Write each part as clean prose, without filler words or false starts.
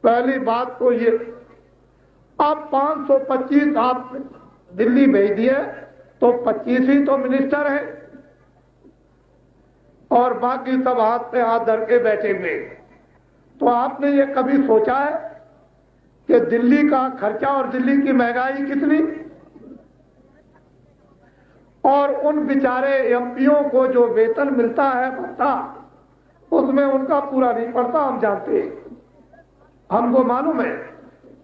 पहली बात तो ये, अब 525 आप दिल्ली भेज दिए तो 25 ही तो मिनिस्टर है और बाकी सब हाथ पे हाथ धर के बैठे हुए। तो आपने ये कभी सोचा है कि दिल्ली का खर्चा और दिल्ली की महंगाई कितनी, और उन बेचारे एमपीओ को जो वेतन मिलता है भत्ता, उसमें उनका पूरा नहीं पड़ता, हम जानते हैं, हमको मालूम है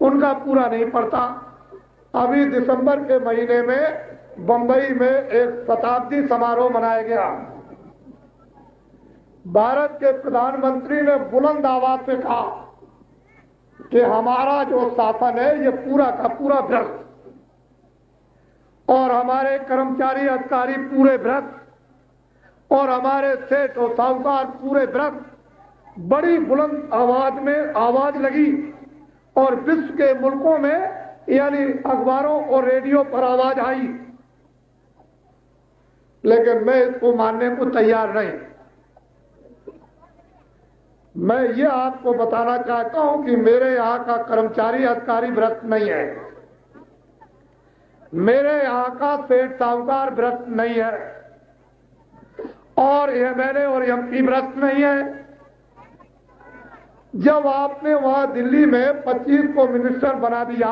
उनका पूरा नहीं पड़ता। अभी दिसंबर के महीने में बंबई में एक शताब्दी समारोह मनाया गया। भारत के प्रधानमंत्री ने बुलंद आवाज से कहा कि हमारा जो शासन है ये पूरा का पूरा भ्रष्ट, और हमारे कर्मचारी अधिकारी पूरे भ्रष्ट, और हमारे सेठ और साहूकार पूरे भ्रष्ट। बड़ी बुलंद आवाज में आवाज लगी और विश्व के मुल्कों में यानी अखबारों और रेडियो पर आवाज आई, लेकिन मैं इसको मानने को तैयार नहीं। मैं ये आपको बताना चाहता हूं कि मेरे यहां का कर्मचारी अधिकारी भ्रष्ट नहीं है, मेरे यहां का सेठ साहूकार भ्रष्ट नहीं है, और एमएलए और एमपी भ्रष्ट नहीं है। जब आपने वहां दिल्ली में 25 को मिनिस्टर बना दिया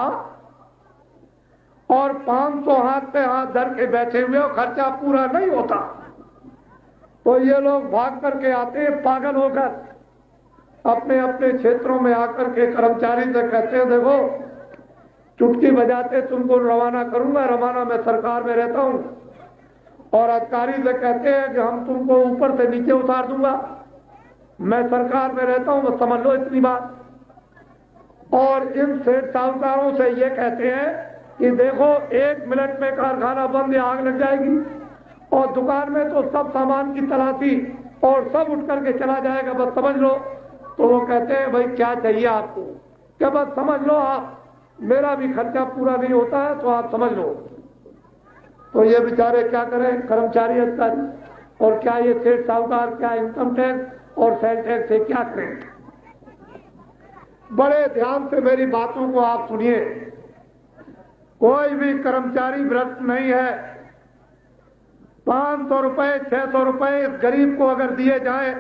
और 500 हाथ पे हाथ धर के बैठे हुए और खर्चा पूरा नहीं होता, तो ये लोग भाग करके आते हैं पागल होकर, अपने अपने क्षेत्रों में आकर के कर्मचारी से कहते हैं देखो चुटकी बजाते तुमको रवाना करूंगा, रवाना मैं सरकार में रहता हूं, और अधिकारी से कहते हैं कि हम तुमको ऊपर से नीचे उतार दूंगा, मैं सरकार में रहता हूं, बस समझ लो इतनी बात। और इन सेठ साहूकारों से ये कहते हैं कि देखो 1 मिनट में कारखाना बंद या आग लग जाएगी, और दुकान में तो सब सामान की तलाशी और सब उठ करके चला जाएगा, बस समझ लो। तो वो कहते हैं भाई क्या चाहिए आपको, क्या बस समझ लो आप, मेरा भी खर्चा पूरा नहीं होता है तो आप समझ लो। तो ये बेचारे क्या करें कर्मचारी अधिकारी, और क्या ये सेठ साहूकार क्या इनकम टैक्स और सेल टैक्स से क्या करें। बड़े ध्यान से मेरी बातों को आप सुनिए, कोई भी कर्मचारी भ्रष्ट नहीं है। 500 रुपए 600 रुपए इस गरीब को अगर दिए जाए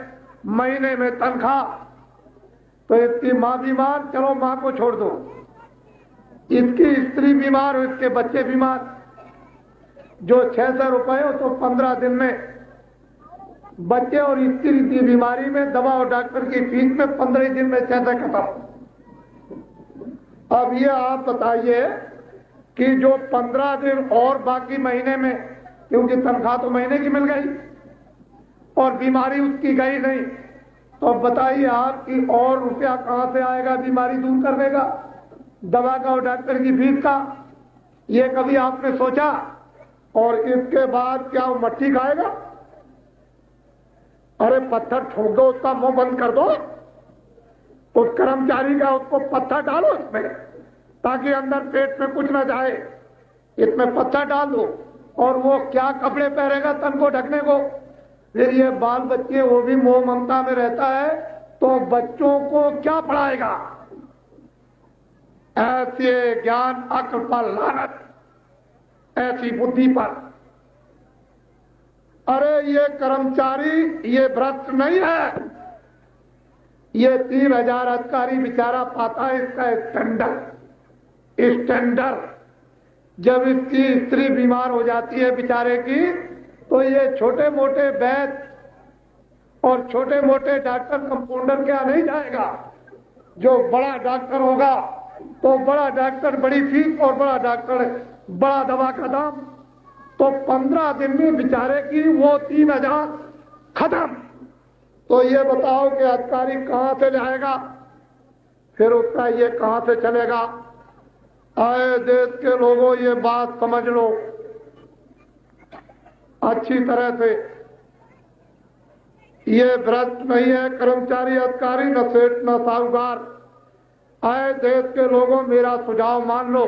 महीने में तनख्वाह, तो इसकी माँ बीमार, चलो माँ को छोड़ दो, इसकी स्त्री बीमार हो, इसके बच्चे बीमार, जो 600 रुपए हो तो 15 दिन में बच्चे और स्त्री की बीमारी में दवा और डॉक्टर की फीस में 15 दिन में 600 खत्म। अब ये आप बताइए कि जो 15 दिन और बाकी महीने में, क्योंकि तनख्वाह तो महीने की मिल गई और बीमारी उसकी गई नहीं, तो अब बताइए आप कि और रुपया कहां से आएगा बीमारी दूर करने का, दवा का और डॉक्टर की फीस का। ये कभी आपने सोचा? और इसके बाद क्या वो मट्टी खाएगा? अरे पत्थर ठोक दो, उसका मुंह बंद कर दो, उस कर्मचारी का उसको पत्थर डालो इसमें, ताकि अंदर पेट में कुछ ना जाए, इसमें पत्थर डाल दो। और वो क्या कपड़े पहनेगा तन को ढकने को? फिर ये बाल बच्चे, वो भी मोह ममता में रहता है, तो बच्चों को क्या पढ़ाएगा? ऐसे ज्ञान अक्ल पर लानत, ऐसी बुद्धि पर। अरे ये कर्मचारी ये भ्रष्ट नहीं है, ये 3000 अधिकारी बेचारा पाता है इसका स्टैंडर्ड। जब इसकी स्त्री बीमार हो जाती है बेचारे की, तो ये छोटे मोटे वैद्य और छोटे मोटे डॉक्टर कंपाउंडर क्या नहीं जाएगा। जो बड़ा डॉक्टर होगा तो बड़ा डॉक्टर बड़ी फीस और बड़ा डॉक्टर बड़ा दवा का दाम, तो 15 दिन में बेचारे की वो 3000 खत्म। तो ये बताओ कि अधिकारी कहां से लाएगा, फिर उसका ये कहां से चलेगा? आए देश के लोगों ये बात समझ लो अच्छी तरह से, ये भ्रष्ट नहीं है कर्मचारी अधिकारी, न सेठ न साहूकार। आए देश के लोगों मेरा सुझाव मान लो,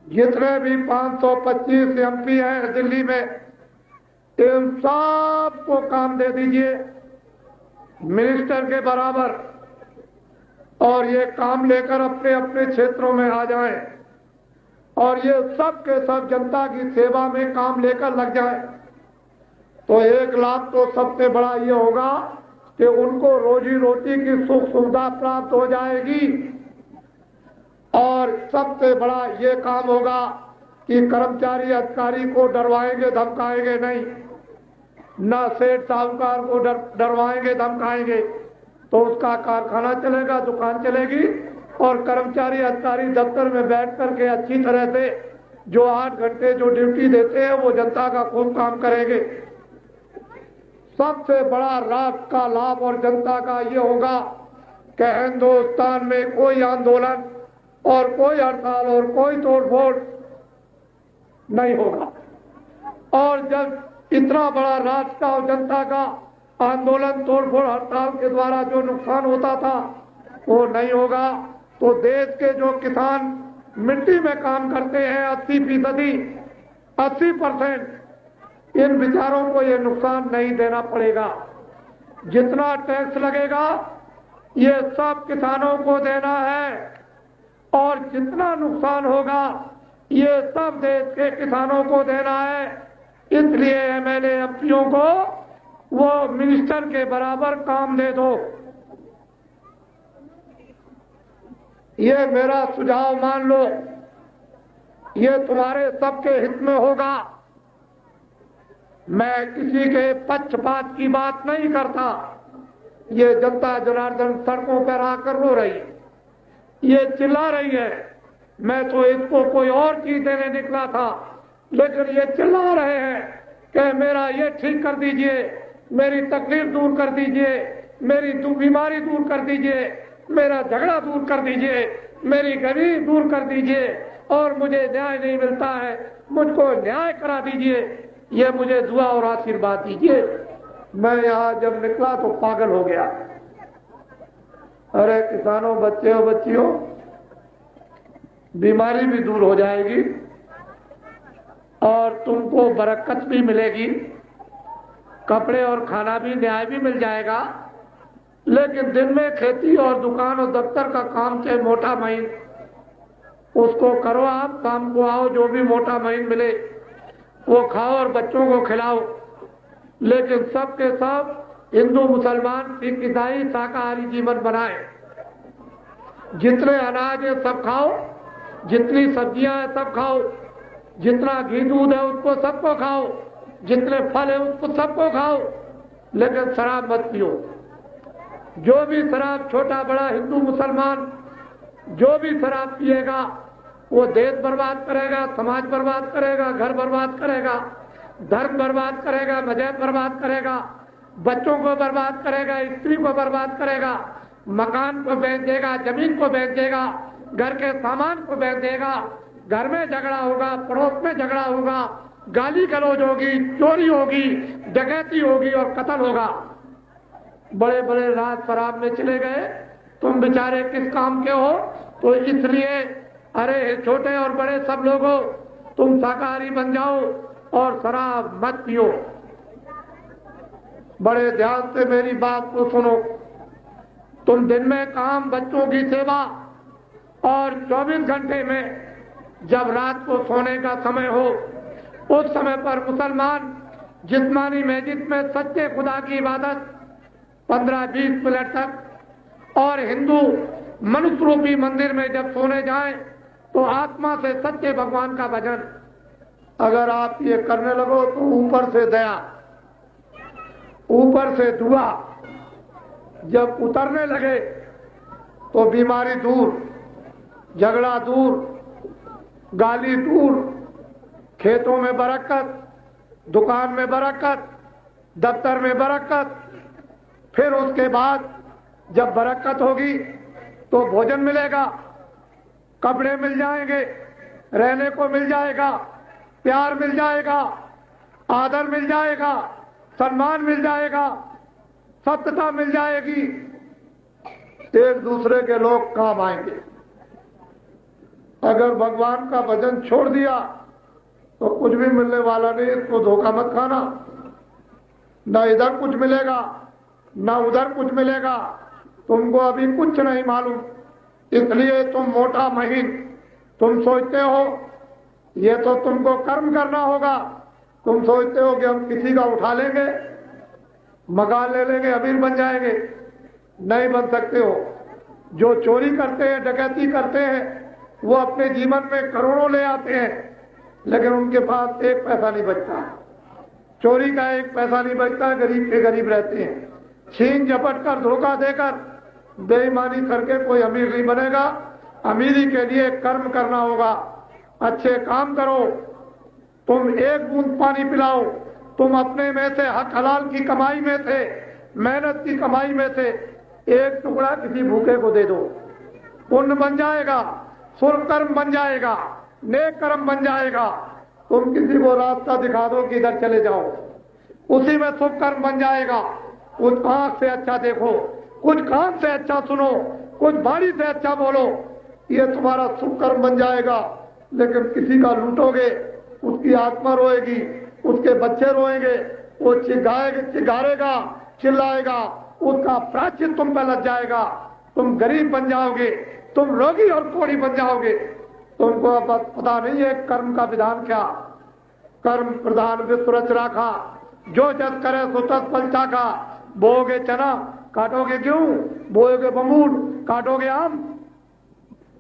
जितने भी 525 एमपी हैं दिल्ली में, इन सबको काम दे दीजिए मिनिस्टर के बराबर, और ये काम लेकर अपने अपने क्षेत्रों में आ जाएं और ये सब के सब जनता की सेवा में काम लेकर लग जाए, तो 1 लाख तो सबसे बड़ा ये होगा कि उनको रोजी रोटी की सुख सुविधा प्राप्त हो जाएगी। और सबसे बड़ा ये काम होगा कि कर्मचारी अधिकारी को डरवाएंगे धमकाएंगे नहीं, न सेठ साहूकार को डरवाएंगे धमकाएंगे, तो उसका कारखाना चलेगा, दुकान चलेगी और कर्मचारी अधिकारी दफ्तर में बैठ करके अच्छी तरह से जो 8 घंटे जो ड्यूटी देते हैं वो जनता का खूब काम करेंगे। सबसे बड़ा राष्ट्र का लाभ और जनता का ये होगा कि हिंदुस्तान में कोई आंदोलन और कोई हड़ताल और कोई तोड़फोड़ नहीं होगा। और जब इतना बड़ा राष्ट्र का और जनता का आंदोलन तोड़फोड़ हड़ताल के द्वारा जो नुकसान होता था वो नहीं होगा, तो देश के जो किसान मिट्टी में काम करते हैं 80% इन बेचारों को ये नुकसान नहीं देना पड़ेगा। जितना टैक्स लगेगा ये सब किसानों को देना है और जितना नुकसान होगा ये सब देश के किसानों को देना है। इसलिए एमएलए एमपीओ को वो मिनिस्टर के बराबर काम दे दो। ये मेरा सुझाव मान लो, ये तुम्हारे सबके हित में होगा। मैं किसी के पक्षपात की बात नहीं करता। ये जनता जनार्दन सड़कों पर आकर रो रही है, ये चिल्ला रही है। मैं तो इसको कोई और चीज देने निकला था, लेकिन ये चिल्ला रहे हैं कि मेरा ये ठीक कर दीजिए, मेरी तकलीफ दूर कर दीजिए, मेरी बीमारी दूर कर दीजिए, मेरा झगड़ा दूर कर दीजिए, मेरी गरीबी दूर कर दीजिए और मुझे न्याय नहीं मिलता है, मुझको न्याय करा दीजिए, ये मुझे दुआ और आशीर्वाद दीजिए। मैं यहाँ जब निकला तो पागल हो गया। अरे किसानों, बच्चे और बच्चियों, बीमारी भी दूर हो जाएगी और तुमको बरकत भी मिलेगी, कपड़े और खाना भी न्याय भी मिल जाएगा। लेकिन दिन में खेती और दुकान और दफ्तर का काम चाहे मोटा महीन उसको करो, आप शाम को आओ, जो भी मोटा महीन मिले वो खाओ और बच्चों को खिलाओ। लेकिन सबके सब हिंदू मुसलमान सिख ईसाई शाकाहारी जीवन बनाए। जितने अनाज है सब खाओ, जितनी सब्जियां हैं सब खाओ, जितना घी दूध है उसको सबको खाओ, जितने फल है उसको सबको खाओ, लेकिन शराब मत पियो। जो भी शराब, छोटा बड़ा हिंदू मुसलमान जो भी शराब पिएगा वो देश बर्बाद करेगा, समाज बर्बाद करेगा, घर बर्बाद करेगा, धर्म बर्बाद करेगा, मजहब बर्बाद करेगा, बच्चों को बर्बाद करेगा, स्त्री को बर्बाद करेगा, मकान को बेच देगा, जमीन को बेच देगा, घर के सामान को बेच देगा, घर में झगड़ा होगा, पड़ोस में झगड़ा होगा, गाली गलौज होगी, चोरी होगी, डकैती होगी और कत्ल होगा। बड़े बड़े राज शराब में चले गए, तुम बेचारे किस काम के हो? तो इसलिए अरे छोटे और बड़े सब लोगों, तुम शाकाहारी बन जाओ और शराब मत पियो। बड़े ध्यान से मेरी बात को सुनो। तुम दिन में काम, बच्चों की सेवा और 24 घंटे में जब रात को सोने का समय हो उस समय पर मुसलमान जिस्मानी मस्जिद में सच्चे खुदा की इबादत 15-20 मिनट तक और हिंदू मनुष्य रूपी मंदिर में जब सोने जाएं तो आत्मा से सच्चे भगवान का भजन अगर आप ये करने लगो तो ऊपर से दया, ऊपर से दुआ जब उतरने लगे तो बीमारी दूर, झगड़ा दूर, गाली दूर, खेतों में बरकत, दुकान में बरकत, दफ्तर में बरकत। फिर उसके बाद जब बरकत होगी तो भोजन मिलेगा, कपड़े मिल जाएंगे, रहने को मिल जाएगा, प्यार मिल जाएगा, आदर मिल जाएगा, सम्मान मिल जाएगा, सत्यता मिल जाएगी, एक दूसरे के लोग काम आएंगे। अगर भगवान का भजन छोड़ दिया तो कुछ भी मिलने वाला नहीं। इसको धोखा मत खाना, न इधर कुछ मिलेगा न उधर कुछ मिलेगा। तुमको अभी कुछ नहीं मालूम, इसलिए तुम मोटा महीन तुम सोचते हो ये तो तुमको कर्म करना होगा। तुम सोचते हो कि हम किसी का उठा लेंगे, मकान ले लेंगे, अमीर बन जाएंगे। नहीं बन सकते हो। जो चोरी करते हैं, डकैती करते हैं, वो अपने जीवन में करोड़ों ले आते हैं, लेकिन उनके पास एक पैसा नहीं बचता। चोरी का एक पैसा नहीं बचता, गरीब के गरीब रहते हैं। छीन झपट कर, धोखा देकर, बेईमानी करके कोई अमीर नहीं बनेगा। अमीरी के लिए कर्म करना होगा, अच्छे काम करो। तुम एक बूंद पानी पिलाओ, तुम अपने में से हक हलाल की कमाई में से, मेहनत की कमाई में से एक टुकड़ा किसी भूखे को दे दो, पुण्य बन जाएगा, शुभ कर्म बन जाएगा, नेक कर्म बन जाएगा। तुम किसी को रास्ता दिखा दो कि इधर चले जाओ, उसी में शुभ कर्म बन जाएगा। कुछ आंख से अच्छा देखो, कुछ कान से अच्छा सुनो, कुछ वाणी से अच्छा बोलो, ये तुम्हारा शुभ कर्म बन जाएगा। लेकिन किसी का लूटोगे, उसकी आत्मा रोएगी, उसके बच्चे रोएंगे, वो चिल्लाएगा, चिल्लाएगा, उसका प्रायश्चित तुम पर लग जाएगा। तुम गरीब बन जाओगे, तुम रोगी और कोढ़ी बन जाओगे। तुमको अब पता नहीं है कर्म का विधान क्या। कर्म प्रधान विश्व रच राखा, जो जस करे सो तस फल चाखा। बोओगे चना, काटोगे गेहूं, बोओगे बमूल, काटोगे आम।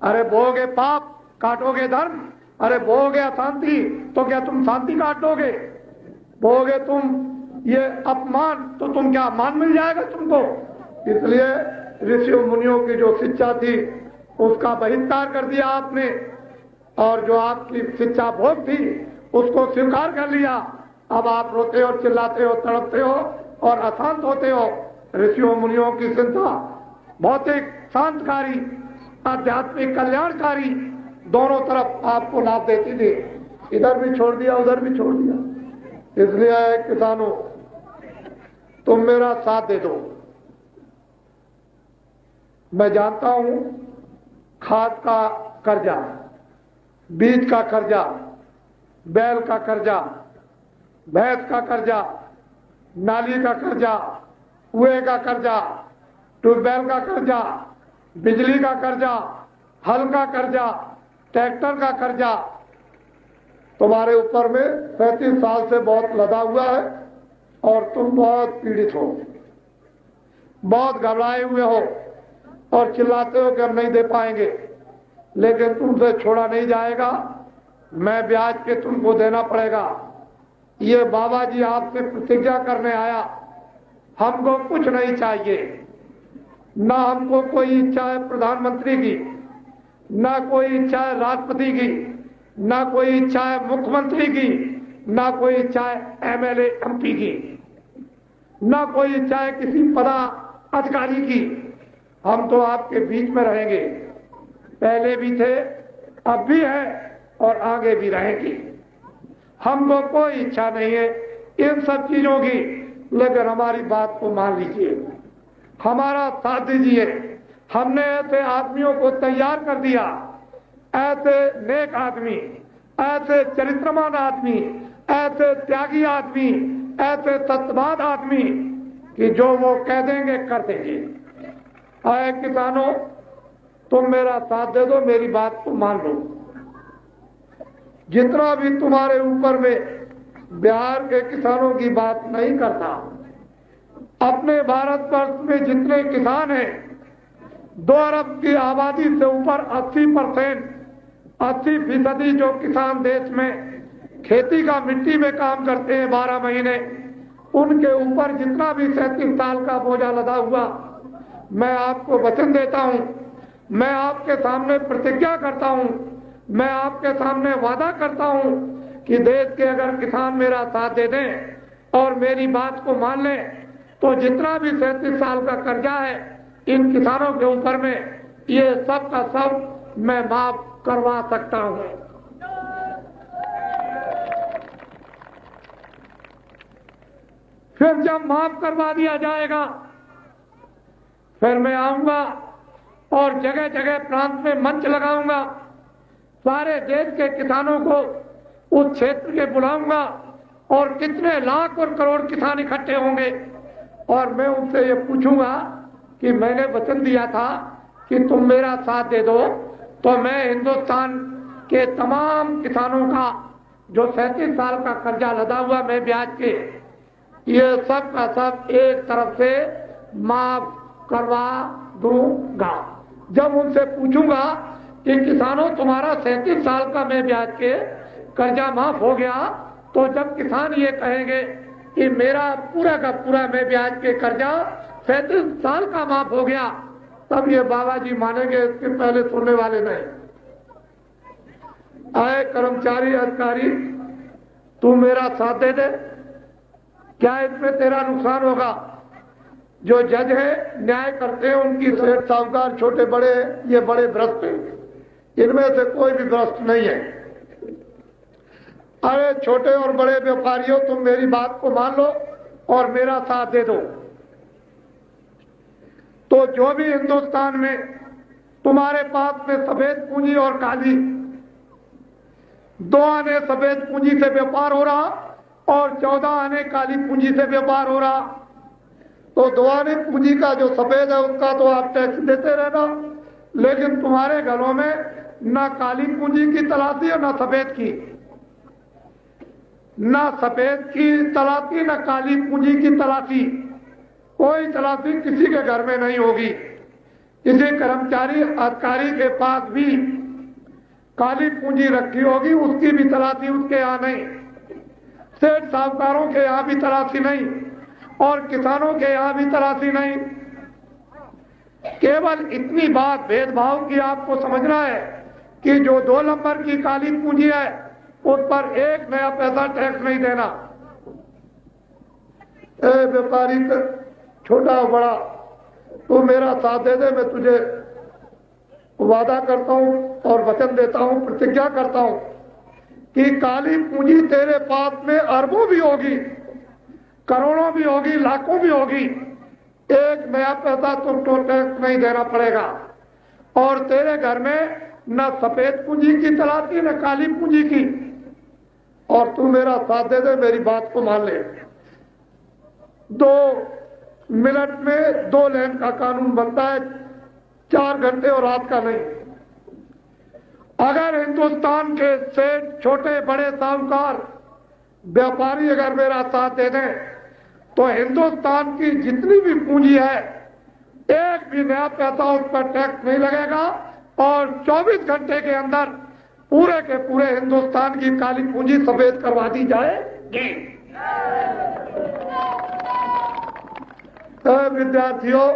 अरे बोओगे पाप, काटोगे धर्म। अरे बोओगे अशांति, तो क्या तुम शांति काट दोगे? बोओगे तुम ये अपमान, तो तुम क्या मान मिल जाएगा तुमको? इसलिए ऋषियों मुनियों की जो शिक्षा थी उसका बहिष्कार कर दिया आपने, और जो आपकी शिक्षा भोग थी उसको स्वीकार कर लिया। अब आप रोते हो, चिल्लाते हो, तड़पते हो और अशांत होते हो। ऋषियों मुनियों की चिंता भौतिक शांतकारी, आध्यात्मिक कल्याणकारी, दोनों तरफ आपको लाभ देती थी। इधर भी छोड़ दिया, उधर भी छोड़ दिया। इसलिए किसानों, तुम मेरा साथ दे दो। मैं जानता हूं खाद का कर्जा, बीज का कर्जा, बैल का कर्जा, भैंस का कर्जा, नाली का कर्जा, कुएं का कर्जा, ट्यूबवेल का कर्जा, बिजली का कर्जा, हल का कर्जा, ट्रैक्टर का कर्जा तुम्हारे ऊपर में 35 साल से बहुत लदा हुआ है और तुम बहुत पीड़ित हो, बहुत घबराए हुए हो और चिल्लाते हो कि हम नहीं दे पाएंगे। लेकिन तुमसे छोड़ा नहीं जाएगा, मैं ब्याज के तुमको देना पड़ेगा। ये बाबा जी आपसे प्रतिज्ञा करने आया। हमको कुछ नहीं चाहिए, ना हमको कोई इच्छा है प्रधानमंत्री की, ना कोई इच्छा है राष्ट्रपति की, ना कोई इच्छा है मुख्यमंत्री की, ना कोई इच्छा है एमएलए एमपी की, ना कोई इच्छा है किसी पदाधिकारी की। हम तो आपके बीच में रहेंगे, पहले भी थे, अब भी है और आगे भी रहेंगे। हमको कोई इच्छा नहीं है इन सब चीजों की, लेकिन हमारी बात को मान लीजिए, हमारा साथ दीजिए। हमने ऐसे आदमियों को तैयार कर दिया, ऐसे नेक आदमी, ऐसे चरित्रमान आदमी, ऐसे त्यागी आदमी, ऐसे सत्यवाद आदमी कि जो वो कह देंगे कर देंगे। आए किसानों, तुम मेरा साथ दे दो, मेरी बात को मान लो। जितना भी तुम्हारे ऊपर में बिहार के किसानों की बात नहीं करता, अपने भारतवर्ष में जितने किसान हैं, 2 अरब की आबादी से ऊपर 80% जो किसान देश में खेती का मिट्टी में काम करते हैं 12 महीने, उनके ऊपर जितना भी 37 साल का बोझा लदा हुआ, मैं आपको वचन देता हूं, मैं आपके सामने प्रतिज्ञा करता हूं, मैं आपके सामने वादा करता हूं कि देश के अगर किसान मेरा साथ दे दें और मेरी बात को मान लें, तो जितना भी 37 साल का कर्जा है इन किसानों के ऊपर में, ये सब का सब मैं माफ करवा सकता हूं। फिर जब माफ करवा दिया जाएगा, फिर मैं आऊंगा और जगह जगह प्रांत में मंच लगाऊंगा, सारे देश के किसानों को उस क्षेत्र के बुलाऊंगा और कितने लाख और करोड़ किसान इकट्ठे होंगे और मैं उनसे ये पूछूंगा कि मैंने वचन दिया था कि तुम मेरा साथ दे दो तो मैं हिंदुस्तान के तमाम किसानों का जो 37 साल का कर्जा लदा हुआ मैं ब्याज के, ये सब का सब एक तरफ से माफ करवा दूंगा। जब उनसे पूछूंगा कि किसानों तुम्हारा 37 साल का मैं ब्याज के कर्जा माफ हो गया, तो जब किसान ये कहेंगे कि मेरा पूरा का पूरा मैं ब्याज के कर्जा 37 साल का माफ हो गया, तब ये बाबा जी मानेंगे, इसके पहले सुनने वाले नहीं। आए कर्मचारी अधिकारी, तू मेरा साथ दे दे, क्या इसमें तेरा नुकसान होगा? जो जज है न्याय करते हैं उनकी सेठ साहूकार छोटे बड़े ये बड़े भ्रष्ट हैं, इनमें से कोई भी भ्रष्ट नहीं है। अरे छोटे और बड़े व्यापारियों, तुम मेरी बात को मान लो और मेरा साथ दे दो। तो जो भी हिंदुस्तान में तुम्हारे पास में सफेद पूंजी और काली, 2 आने सफेद पूंजी से व्यापार हो रहा और 14 आने काली पूंजी से व्यापार हो रहा, तो 2 आने पूंजी का जो सफेद है उसका तो आप टैक्स देते रहना, लेकिन तुम्हारे घरों में ना काली पूंजी की तलाशी और ना सफेद की, ना सफेद की तलाशी ना काली पूंजी की तलाशी, कोई तलाशी किसी के घर में नहीं होगी। किसी कर्मचारी अधिकारी के पास भी काली पूंजी रखी होगी, उसकी भी तलाशी उसके यहाँ नहीं, सेठ साहूकारों के यहाँ भी तलाशी नहीं और किसानों के यहाँ भी तलाशी नहीं। केवल इतनी बात भेदभाव की आपको समझना है कि जो 2 नंबर की काली पूंजी है उस पर 1 नया पैसा टैक्स नहीं देना। व्यापारी छोटा बड़ा, तू मेरा साथ दे दे, मैं तुझे वादा करता हूं और वचन देता हूं, प्रतिज्ञा करता हूं कि काली पूंजी तेरे पास में अरबों भी होगी, करोड़ों भी होगी, लाखों भी होगी, 1 नया पैसा तुमको टैक्स नहीं देना पड़ेगा। और तेरे घर में न सफेद पूंजी की तलाशी न काली पूंजी की, और तू मेरा साथ दे दे, मेरी बात को मान ले। 2 मिनट में 2 लेन का कानून बनता है, 4 घंटे और रात का नहीं। अगर हिंदुस्तान के सेठ छोटे बड़े साहूकार व्यापारी अगर मेरा साथ दे दें तो हिंदुस्तान की जितनी भी पूंजी है 1 भी नया पैसा उस पर टैक्स नहीं लगेगा और 24 घंटे के अंदर पूरे के पूरे हिंदुस्तान की काली पूंजी सफेद करवा दी जाएगी। विद्यार्थियों,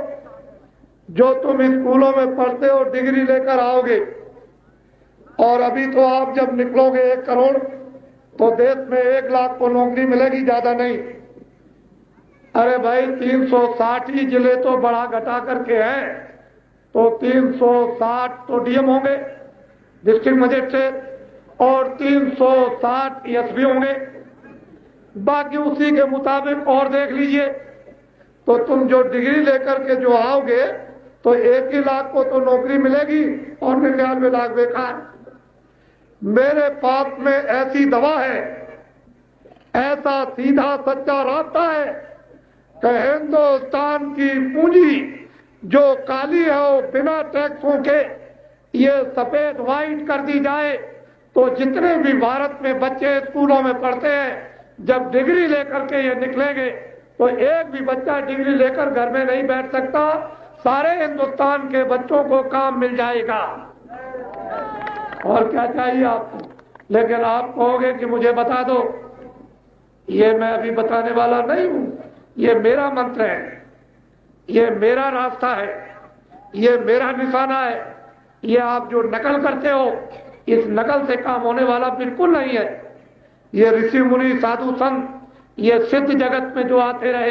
जो तुम स्कूलों में पढ़ते हो डिग्री लेकर आओगे, और अभी तो आप जब निकलोगे 1 करोड़, तो देश में 1 लाख को नौकरी मिलेगी, ज्यादा नहीं। अरे भाई 360 ही जिले तो बढ़ा घटा करके हैं, तो 360 तो डीएम होंगे डिस्ट्रिक्ट मजिस्ट्रेट से और 360 एसपी होंगे, बाकी उसी के मुताबिक और देख लीजिए। तो तुम जो डिग्री लेकर के जो आओगे तो 1 ही लाख को तो नौकरी मिलेगी और 99 लाख बेकार। मेरे पास में ऐसी दवा है, ऐसा सीधा सच्चा रास्ता है कि हिंदुस्तान की पूंजी जो काली है वो बिना टैक्सों के ये सफेद व्हाइट कर दी जाए, तो जितने भी भारत में बच्चे स्कूलों में पढ़ते हैं जब डिग्री लेकर के ये निकलेंगे तो एक भी बच्चा डिग्री लेकर घर में नहीं बैठ सकता, सारे हिंदुस्तान के बच्चों को काम मिल जाएगा। और क्या चाहिए आपको? लेकिन आप कहोगे कि मुझे बता दो, ये मैं अभी बताने वाला नहीं हूं, ये मेरा मंत्र है, ये मेरा रास्ता है, ये मेरा निशाना है। ये आप जो नकल करते हो, इस नकल से काम होने वाला बिल्कुल नहीं है। ये ऋषि मुनि साधु संत ये सिद्ध जगत में जो आते रहे